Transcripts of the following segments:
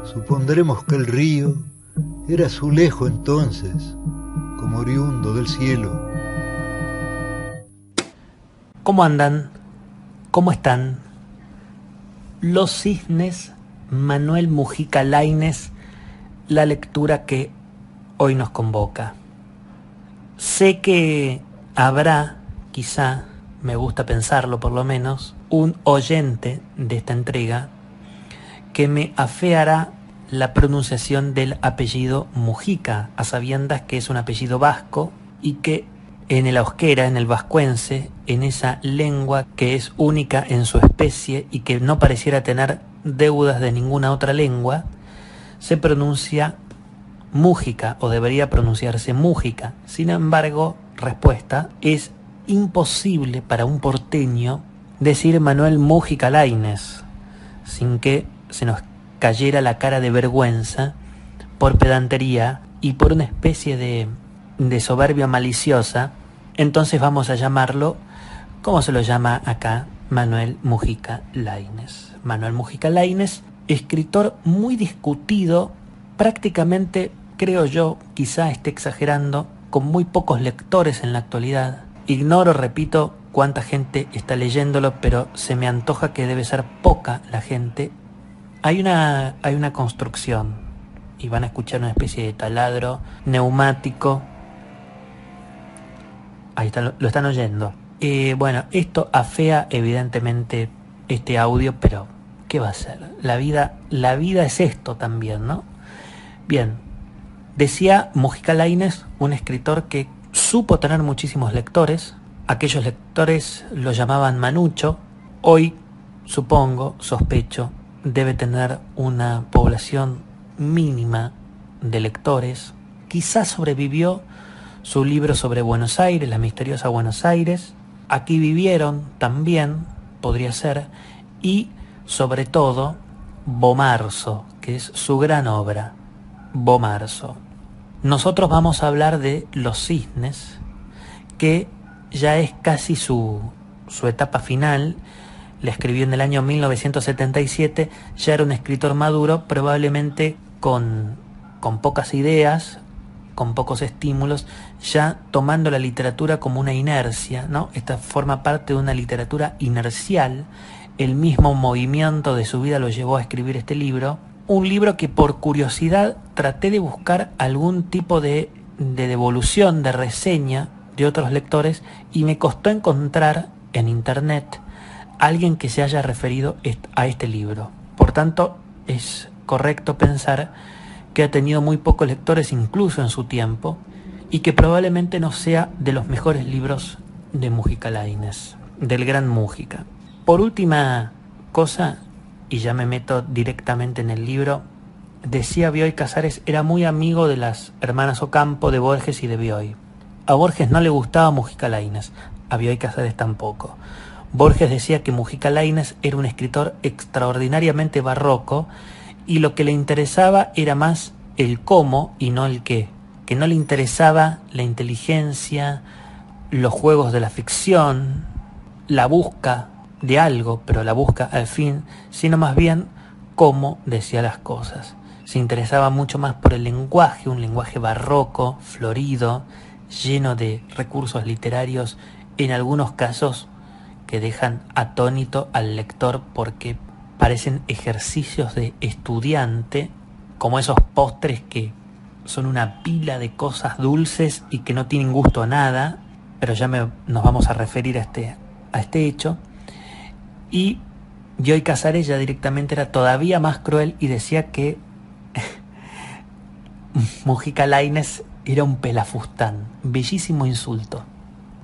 Supondremos que el río era azulejo entonces, como oriundo del cielo. ¿Cómo andan? ¿Cómo están? Los Cisnes, Manuel Mujica Lainez, la lectura que hoy nos convoca. Sé que habrá, quizá, me gusta pensarlo por lo menos, un oyente de esta entrega que me afeará la pronunciación del apellido Mujica, a sabiendas que es un apellido vasco y que en el euskera, en el vascuense, en esa lengua que es única en su especie y que no pareciera tener deudas de ninguna otra lengua, se pronuncia Mújica, o debería pronunciarse Mújica. Sin embargo, respuesta, es imposible para un porteño decir Manuel Mujica Lainez sin que se nos cayera la cara de vergüenza por pedantería y por una especie de soberbia maliciosa. Entonces vamos a llamarlo, ¿cómo se lo llama acá? Manuel Mujica Lainez. Manuel Mujica Lainez, escritor muy discutido, prácticamente, creo yo, quizá esté exagerando, con muy pocos lectores en la actualidad. Ignoro, repito, cuánta gente está leyéndolo, pero se me antoja que debe ser poca la gente. Hay una construcción y van a escuchar una especie de taladro neumático. Ahí está, lo están oyendo. Bueno, esto afea evidentemente este audio, pero ¿qué va a ser? La vida es esto también, ¿no? Bien, decía Mujica Lainez, un escritor que supo tener muchísimos lectores. Aquellos lectores lo llamaban Manucho. Hoy, supongo, sospecho, debe tener una población mínima de lectores. Quizás sobrevivió su libro sobre Buenos Aires, la misteriosa Buenos Aires. Aquí vivieron también, podría ser, y sobre todo Bomarzo, que es su gran obra, Bomarzo. Nosotros vamos a hablar de Los Cisnes, que ya es casi su etapa final. La escribió en el año 1977, ya era un escritor maduro, probablemente con pocas ideas, con pocos estímulos, ya tomando la literatura como una inercia, ¿no? Esta forma parte de una literatura inercial. El mismo movimiento de su vida lo llevó a escribir este libro. Un libro que por curiosidad traté de buscar algún tipo de devolución, de reseña de otros lectores, y me costó encontrar en internet alguien que se haya referido a este libro. Por tanto, es correcto pensar que ha tenido muy pocos lectores incluso en su tiempo y que probablemente no sea de los mejores libros de Mujica Lainez, del gran Mujica. Por última cosa, y ya me meto directamente en el libro, decía Bioy Casares, era muy amigo de las hermanas Ocampo, de Borges y de Bioy. A Borges no le gustaba Mujica Lainez, a Bioy Casares tampoco. Borges decía que Mujica Lainez era un escritor extraordinariamente barroco y lo que le interesaba era más el cómo y no el qué, que no le interesaba la inteligencia, los juegos de la ficción, la busca de algo, pero la busca al fin, sino más bien cómo decía las cosas. Se interesaba mucho más por el lenguaje, un lenguaje barroco, florido, lleno de recursos literarios, en algunos casos que dejan atónito al lector porque parecen ejercicios de estudiante, como esos postres que son una pila de cosas dulces y que no tienen gusto a nada, pero ya nos vamos a referir a este hecho. Y Bioy Casares ya directamente era todavía más cruel y decía que Mujica Lainez era un pelafustán. Bellísimo insulto,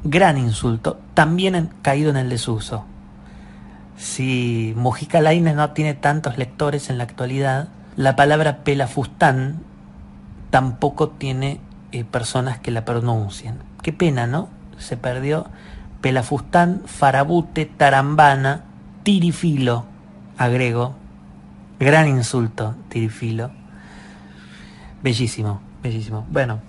gran insulto, también caído en el desuso. Si Mujica Lainez no tiene tantos lectores en la actualidad, la palabra pelafustán tampoco tiene personas que la pronuncien. Qué pena, ¿no? Se perdió pelafustán, farabute, tarambana, tirifilo, agrego. Gran insulto, tirifilo. Bellísimo, bellísimo. Bueno,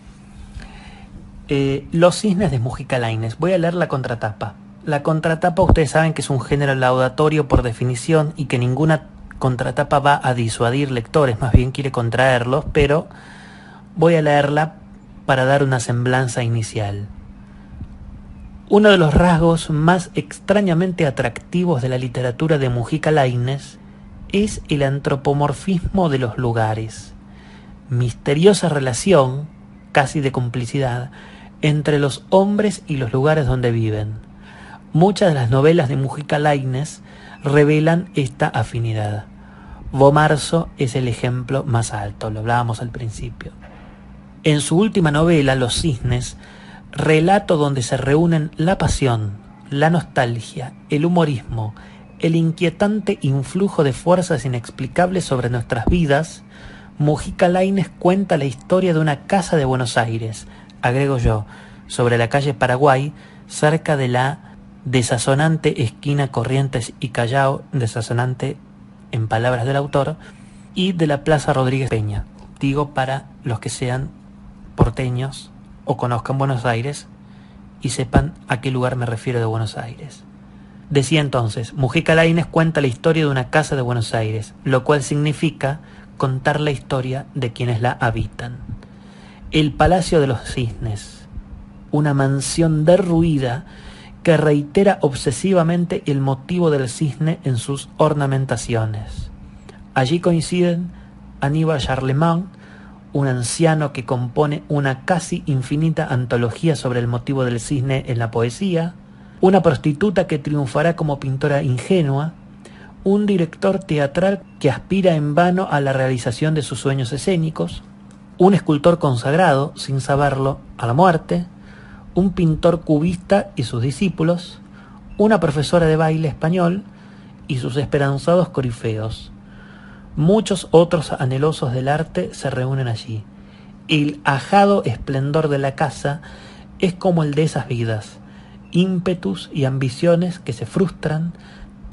Los Cisnes de Mujica Lainez. Voy a leer la contratapa. La contratapa, ustedes saben que es un género laudatorio por definición y que ninguna contratapa va a disuadir lectores, más bien quiere contraerlos, pero voy a leerla para dar una semblanza inicial. Uno de los rasgos más extrañamente atractivos de la literatura de Mujica Lainez es el antropomorfismo de los lugares, misteriosa relación, casi de complicidad, entre los hombres y los lugares donde viven. Muchas de las novelas de Mujica Lainez revelan esta afinidad. Bomarzo es el ejemplo más alto, lo hablábamos al principio. En su última novela, Los cisnes, relato donde se reúnen la pasión, la nostalgia, el humorismo, el inquietante influjo de fuerzas inexplicables sobre nuestras vidas, Mujica Lainez cuenta la historia de una casa de Buenos Aires, agrego yo, sobre la calle Paraguay, cerca de la desazonante esquina Corrientes y Callao, desazonante en palabras del autor, y de la Plaza Rodríguez Peña. Digo para los que sean porteños o conozcan Buenos Aires y sepan a qué lugar me refiero de Buenos Aires. Decía entonces, Mujica Lainez cuenta la historia de una casa de Buenos Aires, lo cual significa contar la historia de quienes la habitan. El Palacio de los Cisnes, una mansión derruida que reitera obsesivamente el motivo del cisne en sus ornamentaciones. Allí coinciden Aníbal Charlemagne, un anciano que compone una casi infinita antología sobre el motivo del cisne en la poesía, una prostituta que triunfará como pintora ingenua, un director teatral que aspira en vano a la realización de sus sueños escénicos, un escultor consagrado, sin saberlo, a la muerte, un pintor cubista y sus discípulos, una profesora de baile español y sus esperanzados corifeos. Muchos otros anhelosos del arte se reúnen allí. El ajado esplendor de la casa es como el de esas vidas, ímpetus y ambiciones que se frustran,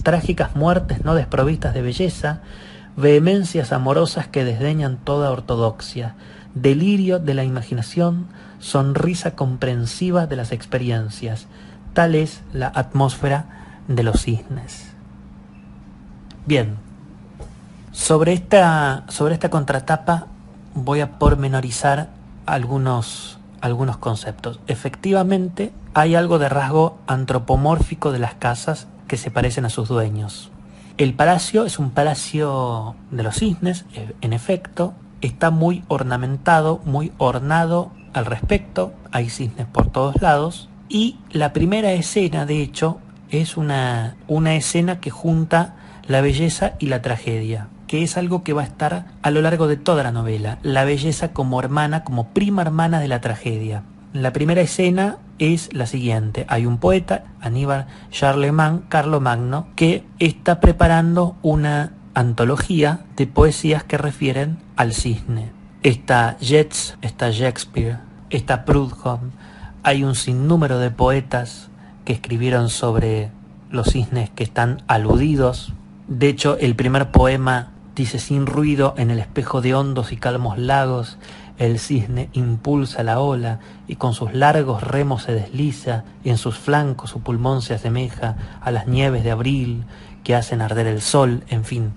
trágicas muertes no desprovistas de belleza, vehemencias amorosas que desdeñan toda ortodoxia, delirio de la imaginación, sonrisa comprensiva de las experiencias. Tal es la atmósfera de los cisnes. Bien, sobre esta contratapa voy a pormenorizar algunos conceptos. Efectivamente, hay algo de rasgo antropomórfico de las casas que se parecen a sus dueños. El palacio es un palacio de los cisnes, en efecto, está muy ornamentado, muy ornado al respecto, hay cisnes por todos lados, y la primera escena, de hecho, es una escena que junta la belleza y la tragedia, que es algo que va a estar a lo largo de toda la novela, la belleza como hermana, como prima hermana de la tragedia. La primera escena es la siguiente: hay un poeta, Aníbal Charlemagne, Carlomagno, que está preparando una antología de poesías que refieren al cisne. Está Yeats, está Shakespeare, está Proudhon, hay un sinnúmero de poetas que escribieron sobre los cisnes que están aludidos. De hecho, el primer poema dice: sin ruido en el espejo de hondos y calmos lagos, el cisne impulsa la ola y con sus largos remos se desliza, y en sus flancos su pulmón se asemeja a las nieves de abril que hacen arder el sol. En fin,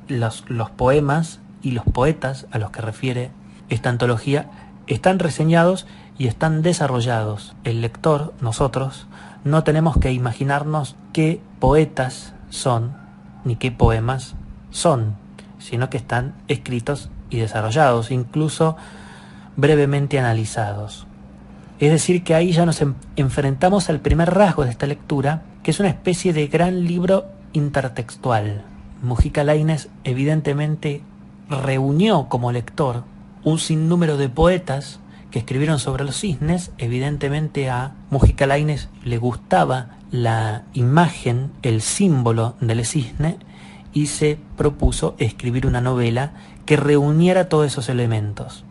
los poemas y los poetas a los que refiere esta antología están reseñados y están desarrollados. El lector, nosotros, no tenemos que imaginarnos qué poetas son ni qué poemas son, sino que están escritos y desarrollados, incluso brevemente analizados. Es decir, que ahí ya nos enfrentamos al primer rasgo de esta lectura, que es una especie de gran libro intertextual. Mujica Lainez evidentemente reunió como lector un sinnúmero de poetas que escribieron sobre los cisnes. Evidentemente a Mujica Lainez le gustaba la imagen, el símbolo del cisne, y se propuso escribir una novela que reuniera todos esos elementos.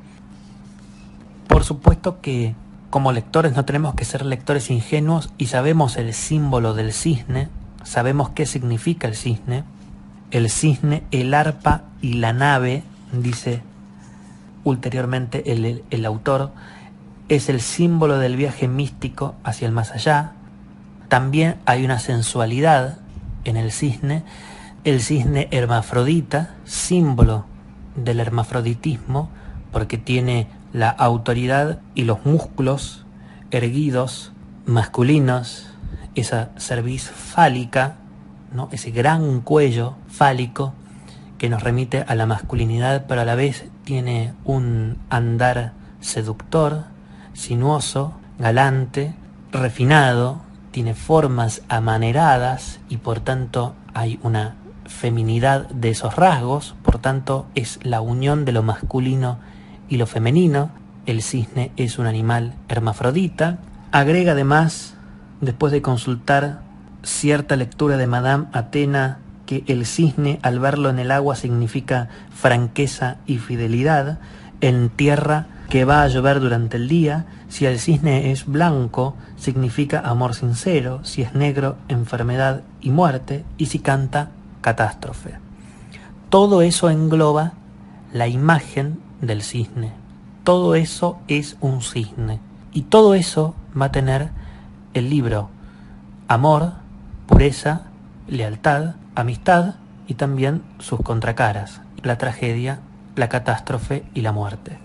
Por supuesto que como lectores no tenemos que ser lectores ingenuos y sabemos el símbolo del cisne, sabemos qué significa el cisne. El cisne, el arpa y la nave, dice ulteriormente el autor, es el símbolo del viaje místico hacia el más allá. También hay una sensualidad en el cisne el cisne hermafrodita, símbolo del hermafroditismo, porque tiene la autoridad y los músculos erguidos, masculinos, esa cerviz fálica, ¿no? Ese gran cuello fálico que nos remite a la masculinidad, pero a la vez tiene un andar seductor, sinuoso, galante, refinado, tiene formas amaneradas y por tanto hay una feminidad de esos rasgos, por tanto es la unión de lo masculino y lo femenino. El cisne es un animal hermafrodita. Agrega además, después de consultar cierta lectura de Madame Atena, que el cisne al verlo en el agua significa franqueza y fidelidad, en tierra que va a llover durante el día. Si el cisne es blanco, significa amor sincero; si es negro, enfermedad y muerte; y si canta, catástrofe. Todo eso engloba la imagen del cisne. Todo eso es un cisne. Y todo eso va a tener el libro: amor, pureza, lealtad, amistad y también sus contracaras: la tragedia, la catástrofe y la muerte.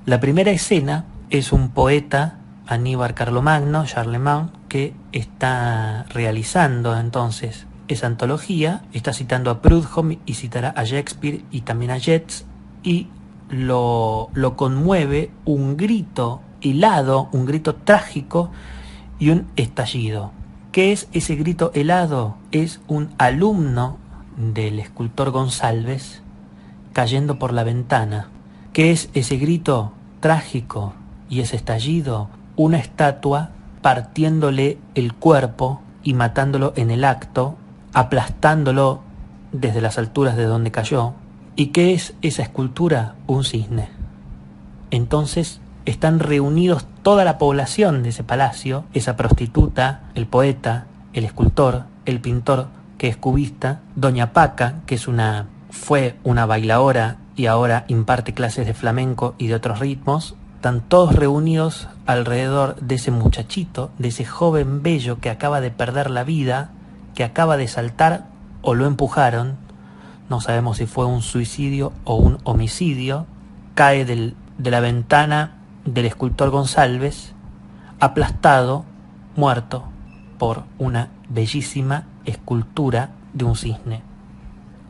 La primera escena es un poeta, Aníbal Carlomagno, Charlemagne, que está realizando entonces esa antología, está citando a Prudhomme y citará a Shakespeare y también a Yeats, y lo conmueve un grito helado, un grito trágico y un estallido. ¿Qué es ese grito helado? Es un alumno del escultor González cayendo por la ventana. ¿Qué es ese grito trágico y ese estallido? Una estatua partiéndole el cuerpo y matándolo en el acto, aplastándolo desde las alturas de donde cayó. ¿Y qué es esa escultura? Un cisne. Entonces están reunidos toda la población de ese palacio, esa prostituta, el poeta, el escultor, el pintor que es cubista, Doña Paca, que fue una bailaora y ahora imparte clases de flamenco y de otros ritmos. Están todos reunidos alrededor de ese muchachito, de ese joven bello que acaba de perder la vida, que acaba de saltar o lo empujaron. No sabemos si fue un suicidio o un homicidio. Cae de la ventana del escultor González, aplastado, muerto por una bellísima escultura de un cisne.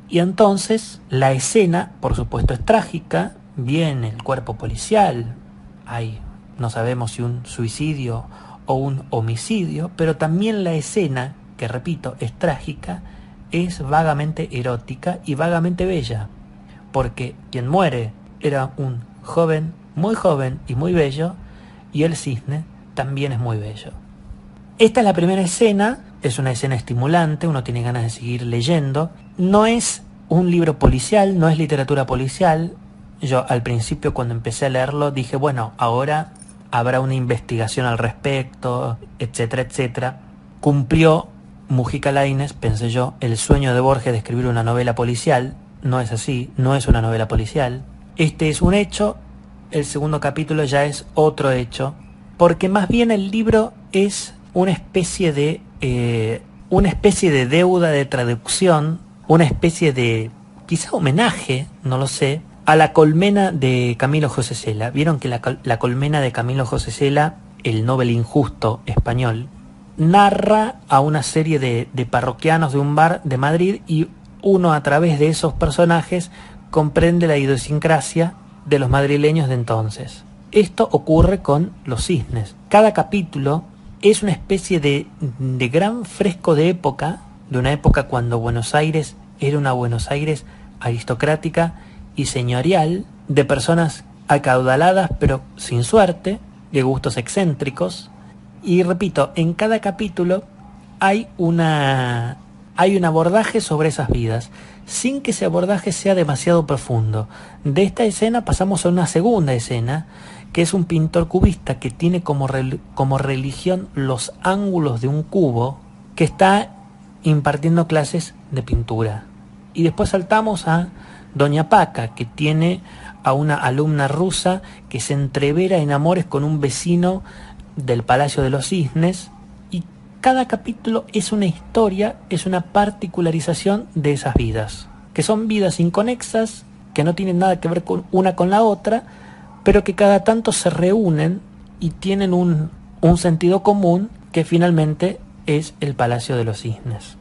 Y entonces la escena, por supuesto, es trágica. Viene el cuerpo policial, no sabemos si un suicidio o un homicidio, pero también la escena, que repito, es trágica, es vagamente erótica y vagamente bella, porque quien muere era un joven, muy joven y muy bello, y el cisne también es muy bello. Esta es la primera escena, es una escena estimulante, uno tiene ganas de seguir leyendo. No es un libro policial, no es literatura policial. Yo al principio, cuando empecé a leerlo, dije, bueno, ahora habrá una investigación al respecto, etcétera, etcétera. Cumplió Mujica Lainez, pensé yo, el sueño de Borges de escribir una novela policial. No es así, no es una novela policial. Este es un hecho, el segundo capítulo ya es otro hecho, porque más bien el libro es una especie de deuda de traducción, una especie de, quizá homenaje, no lo sé, a La colmena de Camilo José Cela. Vieron que la colmena de Camilo José Cela, el Nobel injusto español, narra a una serie de parroquianos de un bar de Madrid, y uno a través de esos personajes comprende la idiosincrasia de los madrileños de entonces. Esto ocurre con los cisnes. Cada capítulo es una especie de gran fresco de época, de una época cuando Buenos Aires era una Buenos Aires aristocrática y señorial, de personas acaudaladas pero sin suerte, de gustos excéntricos. Y repito, en cada capítulo hay un abordaje sobre esas vidas, sin que ese abordaje sea demasiado profundo. De esta escena pasamos a una segunda escena, que es un pintor cubista que tiene como religión los ángulos de un cubo, que está impartiendo clases de pintura. Y después saltamos a Doña Paca, que tiene a una alumna rusa que se entrevera en amores con un vecino del Palacio de los Cisnes, y cada capítulo es una historia, es una particularización de esas vidas, que son vidas inconexas, que no tienen nada que ver con una con la otra, pero que cada tanto se reúnen y tienen un sentido común que finalmente es el Palacio de los Cisnes.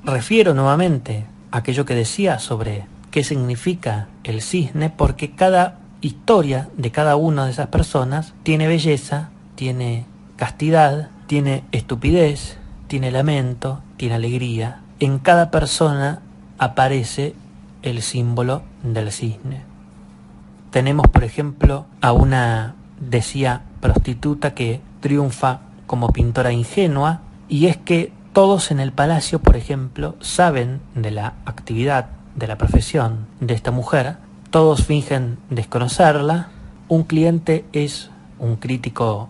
Refiero nuevamente a aquello que decía sobre qué significa el cisne, porque cada historia de cada una de esas personas tiene belleza, tiene castidad, tiene estupidez, tiene lamento, tiene alegría. En cada persona aparece el símbolo del cisne. Tenemos, por ejemplo, a una, decía, prostituta que triunfa como pintora ingenua, y es que todos en el palacio, por ejemplo, saben de la actividad, de la profesión de esta mujer, todos fingen desconocerla. Un cliente es un crítico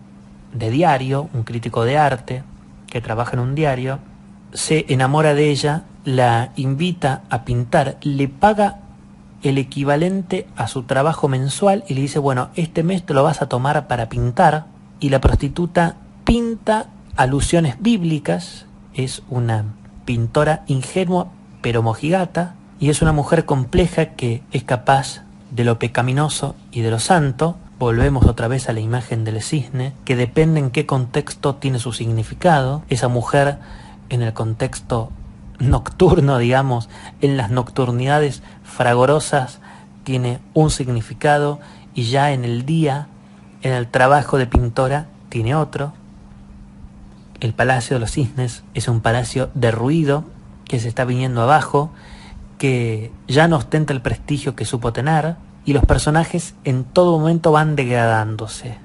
de diario, un crítico de arte, que trabaja en un diario, se enamora de ella, la invita a pintar, le paga el equivalente a su trabajo mensual y le dice, bueno, este mes te lo vas a tomar para pintar, y la prostituta pinta alusiones bíblicas, es una pintora ingenua pero mojigata, y es una mujer compleja que es capaz de lo pecaminoso y de lo santo. Volvemos otra vez a la imagen del cisne, que depende en qué contexto tiene su significado. Esa mujer en el contexto nocturno, digamos, en las nocturnidades fragorosas, tiene un significado, y ya en el día, en el trabajo de pintora, tiene otro. El Palacio de los Cisnes es un palacio derruido que se está viniendo abajo, que ya no ostenta el prestigio que supo tener, y los personajes en todo momento van degradándose.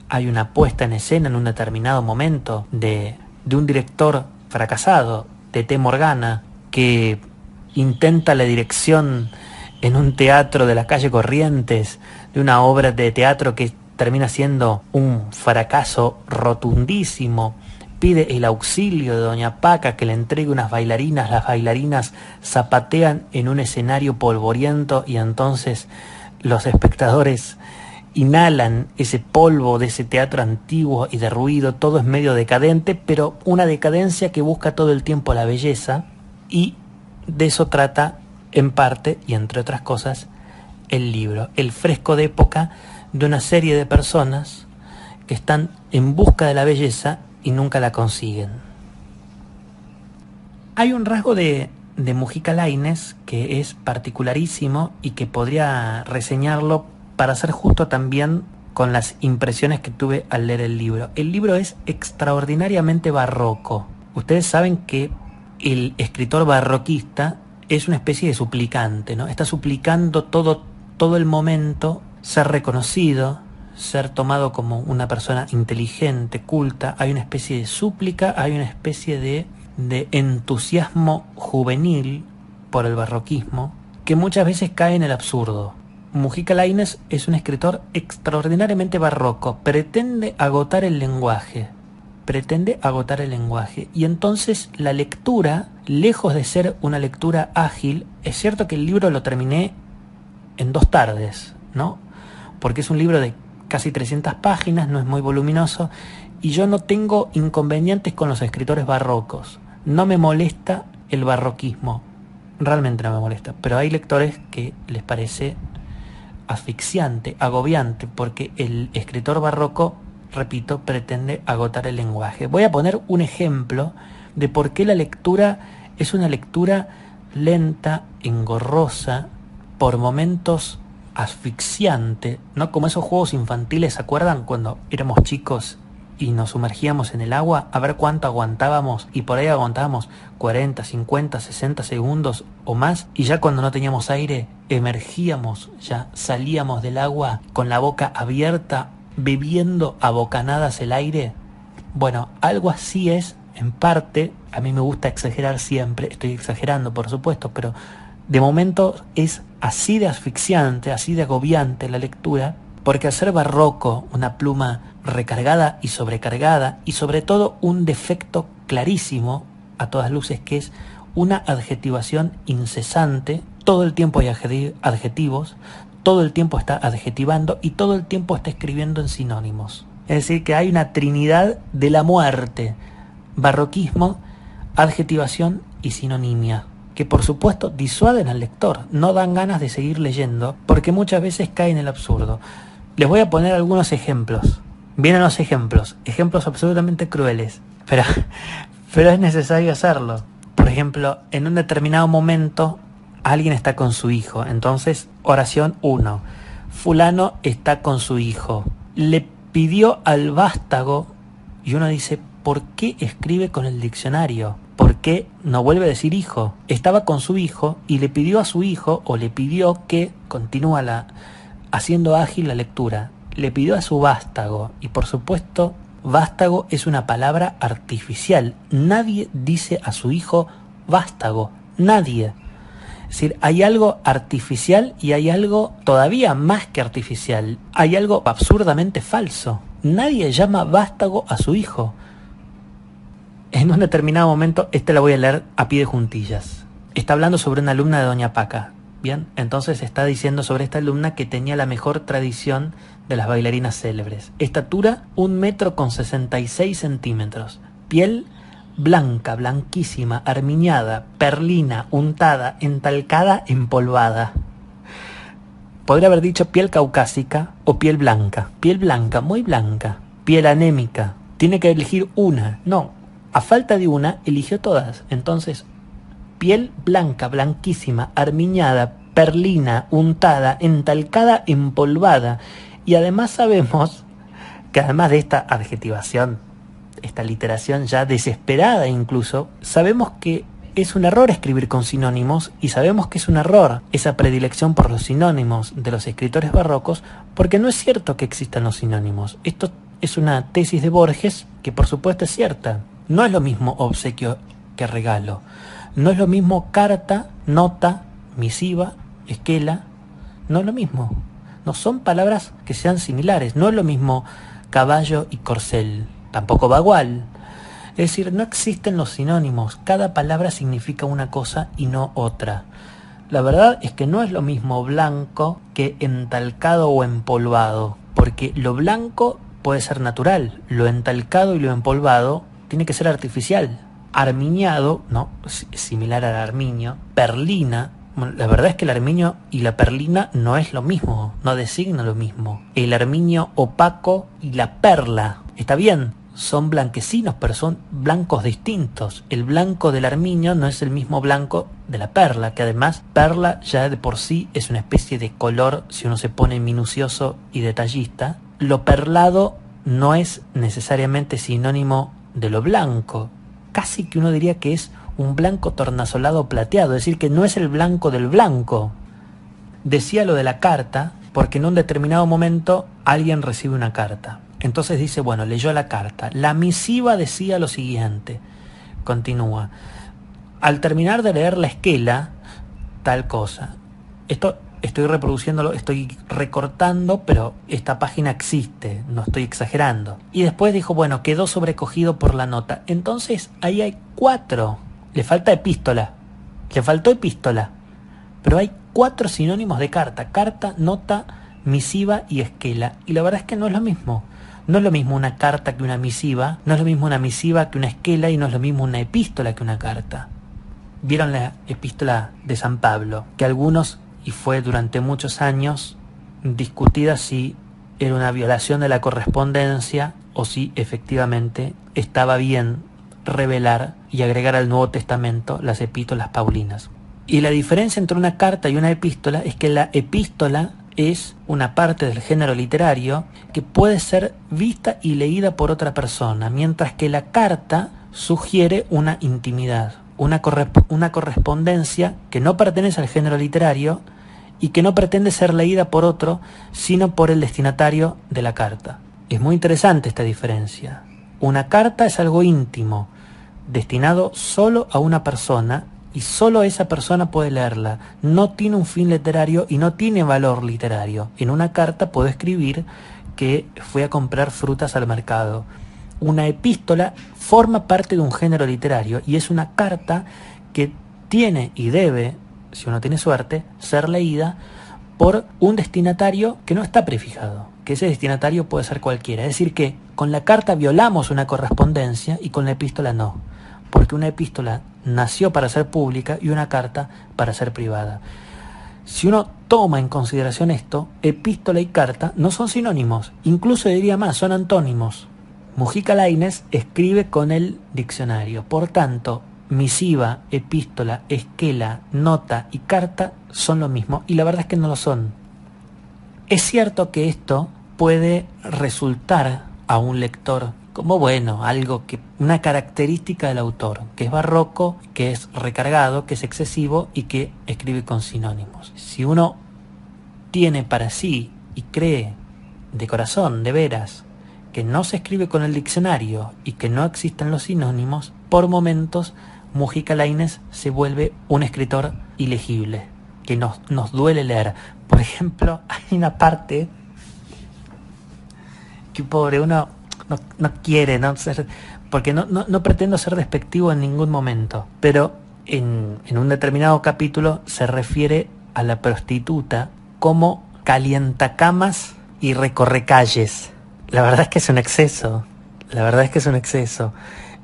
Hay una puesta en escena en un determinado momento de un director fracasado, T.T. Morgana, que intenta la dirección en un teatro de la calle Corrientes, de una obra de teatro que termina siendo un fracaso rotundísimo. Pide el auxilio de Doña Paca que le entregue unas bailarinas. Las bailarinas zapatean en un escenario polvoriento, y entonces los espectadores inhalan ese polvo de ese teatro antiguo y derruido. Todo es medio decadente, pero una decadencia que busca todo el tiempo la belleza, y de eso trata en parte, y entre otras cosas, el libro. El fresco de época de una serie de personas que están en busca de la belleza y nunca la consiguen. Hay un rasgo de Mujica Lainez que es particularísimo y que podría reseñarlo para ser justo también con las impresiones que tuve al leer el libro. El libro es extraordinariamente barroco. Ustedes saben que el escritor barroquista es una especie de suplicante, ¿no? Está suplicando todo el momento ser reconocido, ser tomado como una persona inteligente, culta. Hay una especie de súplica, hay una especie de entusiasmo juvenil por el barroquismo que muchas veces cae en el absurdo. Mujica Lainez es un escritor extraordinariamente barroco, pretende agotar el lenguaje, y entonces la lectura, lejos de ser una lectura ágil, es cierto que el libro lo terminé en 2 tardes, ¿no? Porque es un libro de casi 300 páginas, no es muy voluminoso, y yo no tengo inconvenientes con los escritores barrocos. No me molesta el barroquismo, realmente no me molesta, pero hay lectores que les parece asfixiante, agobiante, porque el escritor barroco, repito, pretende agotar el lenguaje. Voy a poner un ejemplo de por qué la lectura es una lectura lenta, engorrosa, por momentos asfixiante, ¿no? Como esos juegos infantiles, ¿se acuerdan? Cuando éramos chicos y nos sumergíamos en el agua, a ver cuánto aguantábamos, y por ahí aguantábamos 40, 50, 60 segundos o más, y ya cuando no teníamos aire, emergíamos, ya salíamos del agua con la boca abierta, bebiendo a bocanadas el aire. Bueno, algo así es, en parte. A mí me gusta exagerar siempre, estoy exagerando por supuesto, pero de momento es así de asfixiante, así de agobiante la lectura, porque al ser barroco, una pluma recargada y sobrecargada, y sobre todo un defecto clarísimo a todas luces, que es una adjetivación incesante. Todo el tiempo hay adjetivos, todo el tiempo está adjetivando y todo el tiempo está escribiendo en sinónimos. Es decir, que hay una trinidad de la muerte. barroquismo, adjetivación y sinonimia, que por supuesto disuaden al lector, no dan ganas de seguir leyendo, porque muchas veces cae en el absurdo. Les voy a poner algunos ejemplos. Vienen los ejemplos absolutamente crueles, pero es necesario hacerlo. Por ejemplo, en un determinado momento alguien está con su hijo, entonces oración 1, fulano está con su hijo, le pidió al vástago, y uno dice, ¿por qué escribe con el diccionario? ¿Por qué no vuelve a decir hijo? Estaba con su hijo y le pidió a su hijo, o le pidió que, continúa haciendo ágil la lectura, le pidió a su vástago, y por supuesto, vástago es una palabra artificial. Nadie dice a su hijo vástago, nadie. Es decir, hay algo artificial y hay algo todavía más que artificial. Hay algo absurdamente falso. Nadie llama vástago a su hijo. En un determinado momento, la voy a leer a pie de juntillas. Está hablando sobre una alumna de Doña Paca. Bien, entonces está diciendo sobre esta alumna que tenía la mejor tradición de las bailarinas célebres. Estatura, 1,66 m. Piel blanca, blanquísima, armiñada, perlina, untada, entalcada, empolvada. Podría haber dicho piel caucásica o piel blanca. Piel blanca, muy blanca. Piel anémica. Tiene que elegir una. No, a falta de una, eligió todas. Entonces, piel blanca, blanquísima, armiñada, perlina, untada, entalcada, empolvada. Y además sabemos que además de esta adjetivación, esta literación ya desesperada incluso, sabemos que es un error escribir con sinónimos y sabemos que es un error esa predilección por los sinónimos de los escritores barrocos, porque no es cierto que existan los sinónimos. Esto es una tesis de Borges que por supuesto es cierta. No es lo mismo obsequio que regalo. No es lo mismo carta, nota, misiva, esquela. No es lo mismo. No son palabras que sean similares. No es lo mismo caballo y corcel. Tampoco bagual. Es decir, no existen los sinónimos. Cada palabra significa una cosa y no otra. La verdad es que no es lo mismo blanco que entalcado o empolvado, porque lo blanco puede ser natural, lo entalcado y lo empolvado tiene que ser artificial. Armiñado, no, similar al armiño. Perlina, bueno, la verdad es que el armiño y la perlina no es lo mismo, no designa lo mismo. El armiño opaco y la perla, está bien, son blanquecinos, pero son blancos distintos. El blanco del armiño no es el mismo blanco de la perla, que además perla ya de por sí es una especie de color, si uno se pone minucioso y detallista. Lo perlado no es necesariamente sinónimo de lo blanco. Casi que uno diría que es un blanco tornasolado plateado, es decir, que no es el blanco del blanco. Decía lo de la carta porque en un determinado momento alguien recibe una carta. Entonces dice, bueno, leyó la carta. La misiva decía lo siguiente. Continúa. Al terminar de leer la esquela, tal cosa. Esto estoy reproduciéndolo, estoy recortando, pero esta página existe, no estoy exagerando. Y después dijo, bueno, quedó sobrecogido por la nota. Entonces ahí hay 4. Le falta epístola. Le faltó epístola. Pero hay 4 sinónimos de carta. Carta, nota, misiva y esquela. Y la verdad es que no es lo mismo. No es lo mismo una carta que una misiva, no es lo mismo una misiva que una esquela y no es lo mismo una epístola que una carta. ¿Vieron la epístola de San Pablo? Que algunos, y fue durante muchos años, discutida si era una violación de la correspondencia o si efectivamente estaba bien revelar y agregar al Nuevo Testamento las epístolas paulinas. Y la diferencia entre una carta y una epístola es que la epístola es una parte del género literario que puede ser vista y leída por otra persona, mientras que la carta sugiere una intimidad, una correspondencia que no pertenece al género literario y que no pretende ser leída por otro, sino por el destinatario de la carta. Es muy interesante esta diferencia. Una carta es algo íntimo, destinado solo a una persona, y solo esa persona puede leerla. No tiene un fin literario y no tiene valor literario. En una carta puedo escribir que fui a comprar frutas al mercado. Una epístola forma parte de un género literario y es una carta que tiene y debe, si uno tiene suerte, ser leída por un destinatario que no está prefijado, que ese destinatario puede ser cualquiera. Es decir que con la carta violamos una correspondencia y con la epístola no, porque una epístola nació para ser pública y una carta para ser privada. Si uno toma en consideración esto, epístola y carta no son sinónimos, incluso diría más, son antónimos. Mujica Lainez escribe con el diccionario, por tanto, misiva, epístola, esquela, nota y carta son lo mismo, y la verdad es que no lo son. Es cierto que esto puede resultar a un lector como bueno, algo que, una característica del autor, que es barroco, que es recargado, que es excesivo y que escribe con sinónimos. Si uno tiene para sí y cree de corazón, de veras, que no se escribe con el diccionario y que no existen los sinónimos, por momentos Mujica Lainez se vuelve un escritor ilegible, que nos duele leer. Por ejemplo, hay una parte que pobre uno no quiere, no ser, porque no pretendo ser despectivo en ningún momento, pero en un determinado capítulo se refiere a la prostituta como calientacamas y recorrecalles. La verdad es que es un exceso,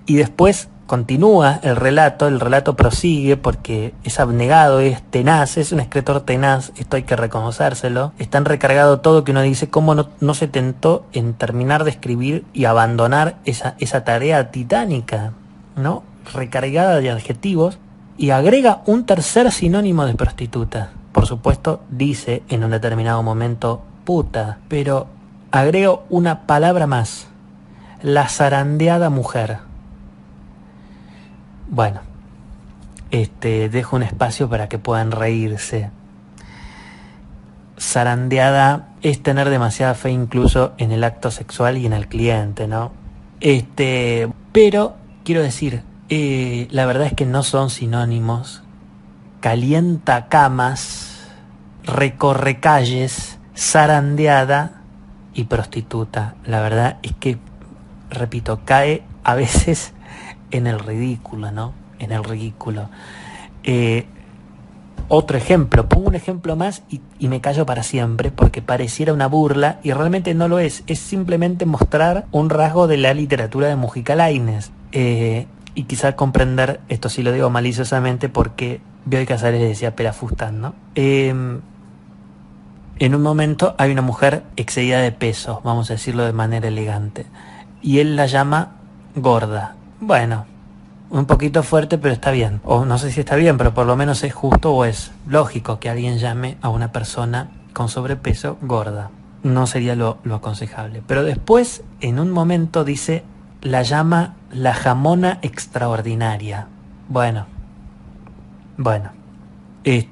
y después continúa el relato prosigue porque es abnegado, es tenaz, es un escritor tenaz, esto hay que reconocérselo. Es tan recargado todo que uno dice cómo no se tentó en terminar de escribir y abandonar esa tarea titánica, ¿no? Recargada de adjetivos, y agrega un tercer sinónimo de prostituta. Por supuesto, dice en un determinado momento puta, pero agrego una palabra más, la zarandeada mujer. Bueno, dejo un espacio para que puedan reírse. Zarandeada es tener demasiada fe incluso en el acto sexual y en el cliente, ¿no? Pero quiero decir, la verdad es que no son sinónimos. Calienta camas, recorre calles, zarandeada y prostituta. La verdad es que, repito, cae a veces en el ridículo, ¿no? En el ridículo. Otro ejemplo, pongo un ejemplo más y me callo para siempre porque pareciera una burla y realmente no lo es simplemente mostrar un rasgo de la literatura de Mujica Lainez, y quizás comprender, esto sí lo digo maliciosamente porque Bioy Casares decía Pelafustán, ¿no? En un momento hay una mujer excedida de peso, vamos a decirlo de manera elegante, y él la llama gorda. Bueno, un poquito fuerte, pero está bien. O no sé si está bien, pero por lo menos es justo o es lógico que alguien llame a una persona con sobrepeso gorda. No sería lo aconsejable. Pero después, en un momento, dice, la llama la jamona extraordinaria. Bueno. Es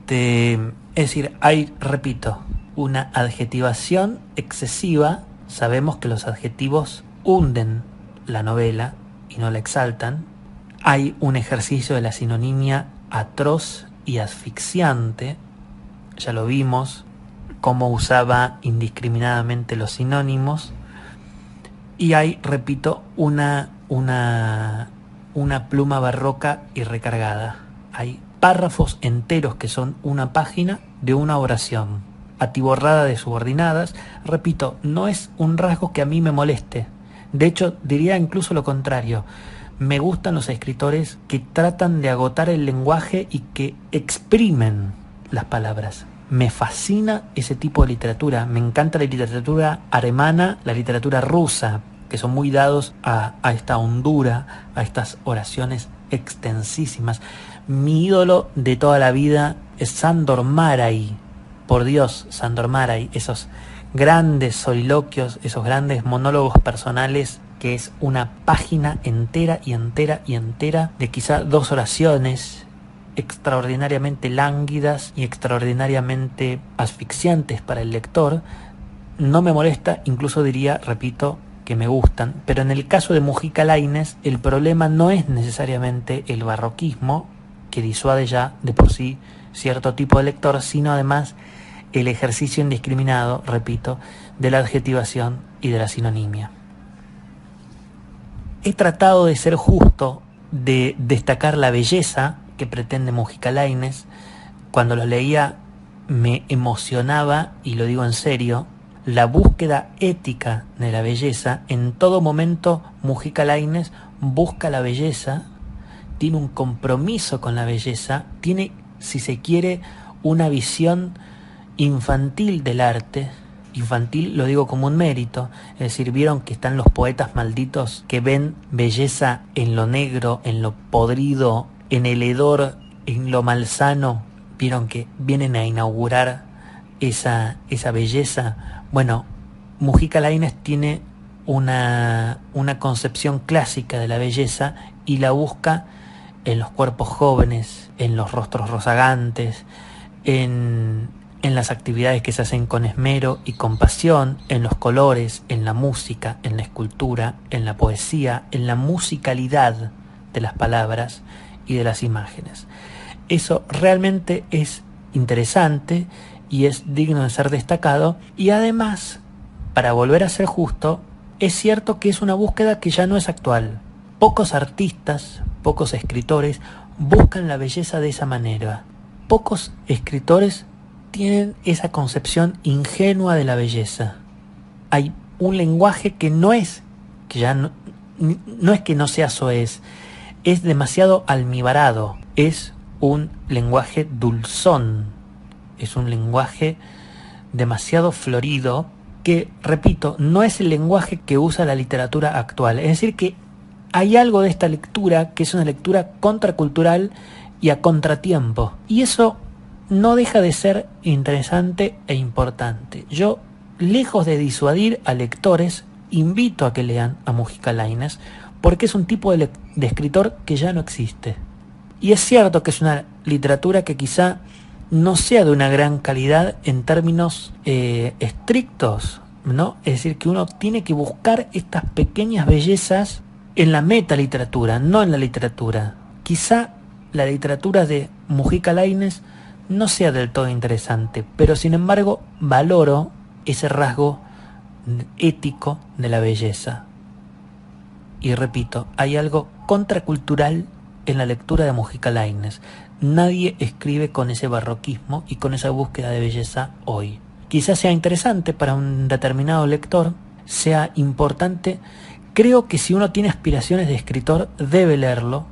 decir, hay, repito, una adjetivación excesiva. Sabemos que los adjetivos hunden la novela y no la exaltan. Hay un ejercicio de la sinonimia atroz y asfixiante. Ya lo vimos, cómo usaba indiscriminadamente los sinónimos. Y hay, repito, una pluma barroca y recargada. Hay párrafos enteros que son una página de una oración, atiborrada de subordinadas. Repito, no es un rasgo que a mí me moleste. De hecho, diría incluso lo contrario. Me gustan los escritores que tratan de agotar el lenguaje y que exprimen las palabras. Me fascina ese tipo de literatura. Me encanta la literatura alemana, la literatura rusa, que son muy dados a esta hondura, a estas oraciones extensísimas. Mi ídolo de toda la vida es Sándor Márai. Por Dios, Sándor Márai, esos grandes soliloquios, esos grandes monólogos personales, que es una página entera de quizá 2 oraciones extraordinariamente lánguidas y extraordinariamente asfixiantes para el lector. No me molesta, incluso diría, repito, que me gustan, pero en el caso de Mujica Lainez el problema no es necesariamente el barroquismo, que disuade ya de por sí cierto tipo de lector, sino además el ejercicio indiscriminado, repito, de la adjetivación y de la sinonimia. He tratado de ser justo, de destacar la belleza que pretende Mujica Lainez. Cuando lo leía me emocionaba, y lo digo en serio, la búsqueda ética de la belleza. En todo momento Mujica Lainez busca la belleza, tiene un compromiso con la belleza, tiene, si se quiere, una visión infantil del arte. Infantil lo digo como un mérito, es decir, vieron que están los poetas malditos que ven belleza en lo negro, en lo podrido, en el hedor, en lo malsano. Vieron que vienen a inaugurar esa belleza. Bueno, Mujica Lainez tiene una concepción clásica de la belleza y la busca en los cuerpos jóvenes, en los rostros rozagantes, en las actividades que se hacen con esmero y con pasión, en los colores, en la música, en la escultura, en la poesía, en la musicalidad de las palabras y de las imágenes. Eso realmente es interesante y es digno de ser destacado, y además, para volver a ser justo, es cierto que es una búsqueda que ya no es actual. Pocos artistas, pocos escritores buscan la belleza de esa manera. Pocos escritores tienen esa concepción ingenua de la belleza. Hay un lenguaje que no es que no sea soez, es demasiado almibarado, es un lenguaje dulzón, es un lenguaje demasiado florido que, repito, no es el lenguaje que usa la literatura actual. Es decir, que hay algo de esta lectura que es una lectura contracultural y a contratiempo, y eso no deja de ser interesante e importante. Yo, lejos de disuadir a lectores, invito a que lean a Mujica Lainez, porque es un tipo de escritor que ya no existe. Y es cierto que es una literatura que quizá no sea de una gran calidad en términos estrictos, ¿no? Es decir, que uno tiene que buscar estas pequeñas bellezas en la metaliteratura, no en la literatura. Quizá la literatura de Mujica Lainez no sea del todo interesante, pero sin embargo valoro ese rasgo ético de la belleza. Y repito, hay algo contracultural en la lectura de Mujica Lainez. Nadie escribe con ese barroquismo y con esa búsqueda de belleza hoy. Quizás sea interesante para un determinado lector, sea importante. Creo que si uno tiene aspiraciones de escritor, debe leerlo,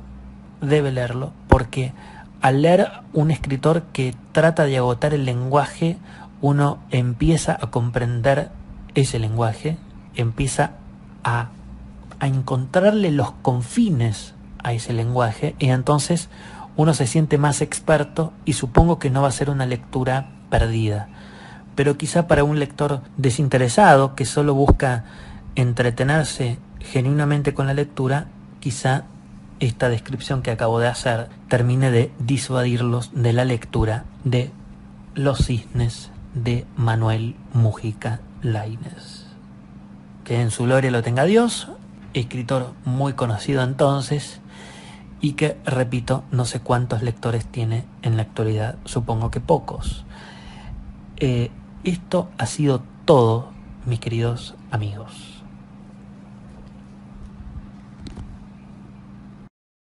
porque al leer un escritor que trata de agotar el lenguaje, uno empieza a comprender ese lenguaje, empieza a encontrarle los confines a ese lenguaje, y entonces uno se siente más experto y supongo que no va a ser una lectura perdida. Pero quizá para un lector desinteresado que solo busca entretenerse genuinamente con la lectura, quizá esta descripción que acabo de hacer termine de disuadirlos de la lectura de Los Cisnes de Manuel Mujica Lainez. Que en su gloria lo tenga Dios, escritor muy conocido entonces, y que, repito, no sé cuántos lectores tiene en la actualidad, supongo que pocos. Esto ha sido todo, mis queridos amigos.